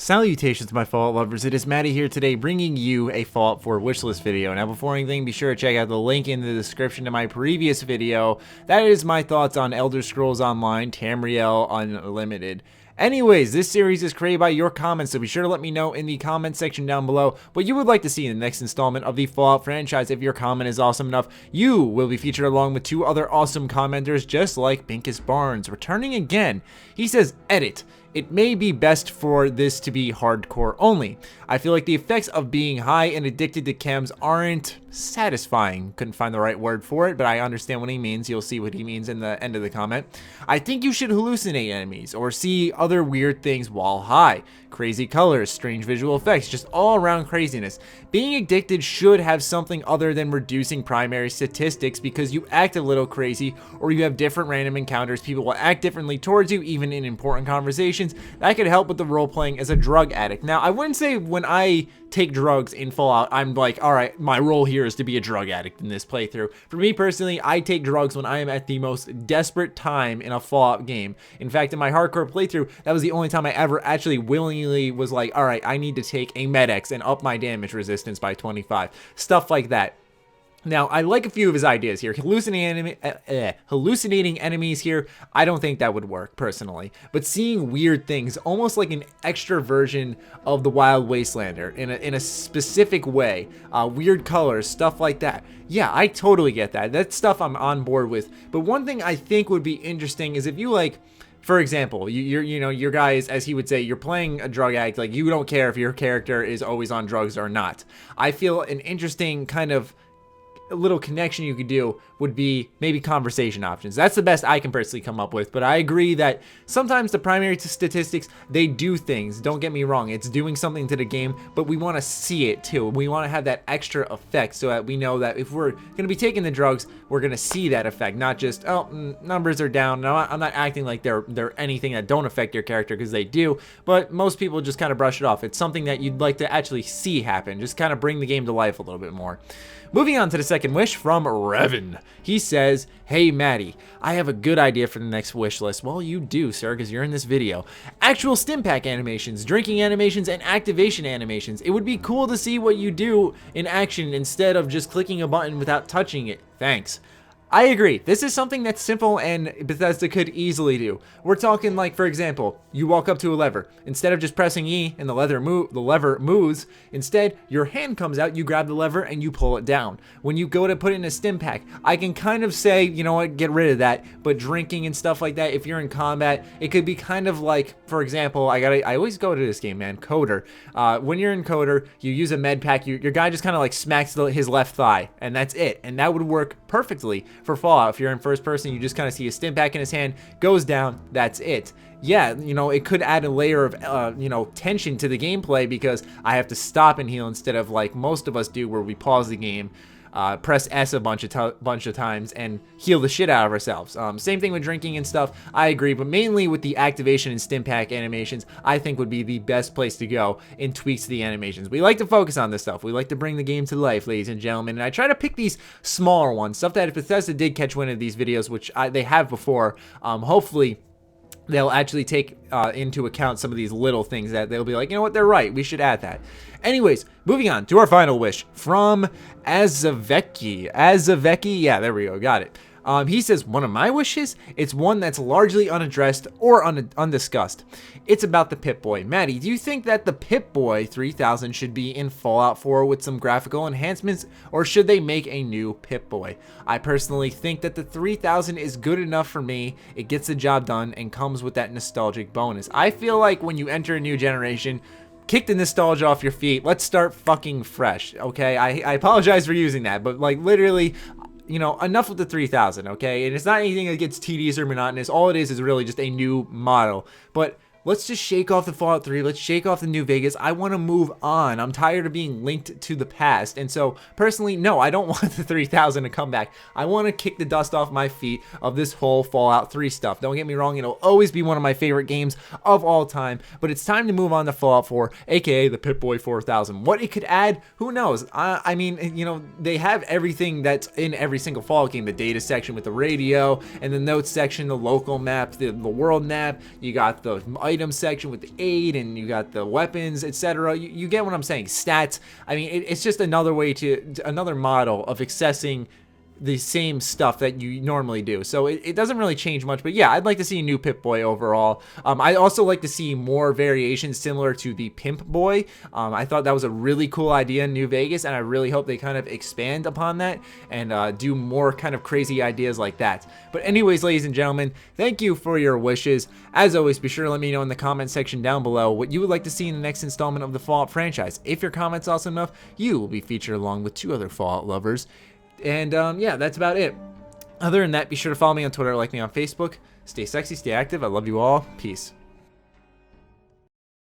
Salutations, my Fallout lovers. It is Matty here today, bringing you a Fallout 4 wishlist video. Now, before anything, be sure to check out the link in the description to my previous video. That is my thoughts on Elder Scrolls Online Tamriel Unlimited. Anyways, this series is created by your comments, so be sure to let me know in the comment section down below what you would like to see in the next installment of the Fallout franchise. If your comment is awesome enough, you will be featured along with two other awesome commenters just like Binkus Barnes. Returning again, he says, edit. It may be best for this to be hardcore only. I feel like the effects of being high and addicted to chems aren't satisfying. Couldn't find the right word for it, but I understand what he means. You'll see what he means in the end of the comment. I think you should hallucinate enemies or see other weird things while high. Crazy colors, strange visual effects, just all around craziness. Being addicted should have something other than reducing primary statistics because you act a little crazy or you have different random encounters. People will act differently towards you, even in important conversations. That could help with the role playing as a drug addict. Now, I wouldn't say when I take drugs in Fallout, I'm like, all right, my role here is to be a drug addict in this playthrough. For me personally, I take drugs when I am at the most desperate time in a Fallout game. In fact, in my hardcore playthrough, that was the only time I ever actually willingly was like, all right, I need to take a Med-X and up my damage resistance by 25. Stuff like that. Now, I like a few of his ideas here. Hallucinating enemies here, I don't think that would work, personally. But seeing weird things, almost like an extra version of the Wild Wastelander, in a specific way. Weird colors, stuff like that. Yeah, I totally get that. That's stuff I'm on board with. But one thing I think would be interesting is if you, like, for example, your guys, as he would say, you're playing a drug addict, like, you don't care if your character is always on drugs or not. I feel an interesting kind of little connection you could do would be maybe conversation options. That's the best I can personally come up with, but I agree that sometimes the primary statistics, they do things. Don't get me wrong, it's doing something to the game, but we want to see it too. We want to have that extra effect so that we know that if we're going to be taking the drugs, we're going to see that effect, not just, oh, numbers are down. No, I'm not acting like they're anything that don't affect your character, because they do, but most people just kind of brush it off. It's something that you'd like to actually see happen, just kind of bring the game to life a little bit more. Moving on to the second wish from Revan. He says, hey Matty, I have a good idea for the next wish list. Well, you do, sir, because you're in this video. Actual Stimpack animations, drinking animations, and activation animations. It would be cool to see what you do in action instead of just clicking a button without touching it. Thanks. I agree. This is something that's simple and Bethesda could easily do. We're talking like, for example, you walk up to a lever. Instead of just pressing E and the lever moves, instead your hand comes out, you grab the lever and you pull it down. When you go to put it in a Stimpack, I can kind of say, you know what, get rid of that. But drinking and stuff like that, if you're in combat, it could be kind of like, for example, I always go to this game, man, Coder. When you're in Coder, you use a med pack, your guy just kind of like smacks his left thigh, and that's it. And that would work perfectly for Fallout. If you're in first person, you just kind of see a Stimpack in his hand, goes down, that's it. Yeah, you know, it could add a layer of, tension to the gameplay because I have to stop and heal instead of like most of us do where we pause the game, press S a bunch of times and heal the shit out of ourselves. Same thing with drinking and stuff, I agree, but mainly with the activation and Stimpack animations, I think would be the best place to go in tweaks to the animations. We like to focus on this stuff. We like to bring the game to life, ladies and gentlemen, and I try to pick these smaller ones, stuff that if Bethesda did catch wind of these videos, which they have before, hopefully they'll actually take into account some of these little things that they'll be like, you know what, they're right, we should add that. Anyways, moving on to our final wish from Azaveki. Yeah, there we go, got it. He says, one of my wishes, it's one that's largely unaddressed or undiscussed. It's about the Pip-Boy. Matty, do you think that the Pip-Boy 3000 should be in Fallout 4 with some graphical enhancements, or should they make a new Pip-Boy? I personally think that the 3000 is good enough for me. It gets the job done and comes with that nostalgic bonus. I feel like when you enter a new generation, kick the nostalgia off your feet. Let's start fucking fresh, okay? I apologize for using that, but like literally, you know, enough with the 3000, okay? And it's not anything that gets tedious or monotonous. All it is really just a new model. But let's just shake off the Fallout 3. Let's shake off the New Vegas. I want to move on. I'm tired of being linked to the past. And so, personally, no, I don't want the 3000 to come back. I want to kick the dust off my feet of this whole Fallout 3 stuff. Don't get me wrong, it'll always be one of my favorite games of all time. But it's time to move on to Fallout 4, aka the Pip-Boy 4000. What it could add, who knows? I mean, you know, they have everything that's in every single Fallout game. The data section with the radio, and the notes section, the local map, the world map. You got the item section with the aid, and you got the weapons, etc. You get what I'm saying. Stats. I mean, it's just another model of accessing the same stuff that you normally do. So it doesn't really change much, but yeah, I'd like to see a new Pip-Boy overall. I also like to see more variations similar to the Pimp-Boy. I thought that was a really cool idea in New Vegas, and I really hope they kind of expand upon that and do more kind of crazy ideas like that. But anyways, ladies and gentlemen, thank you for your wishes. As always, be sure to let me know in the comment section down below what you would like to see in the next installment of the Fallout franchise. If your comment's awesome enough, you will be featured along with 2 other Fallout lovers. And yeah, that's about it. Other than that, be sure to follow me on Twitter, like me on Facebook. Stay sexy, stay active. I love you all. Peace.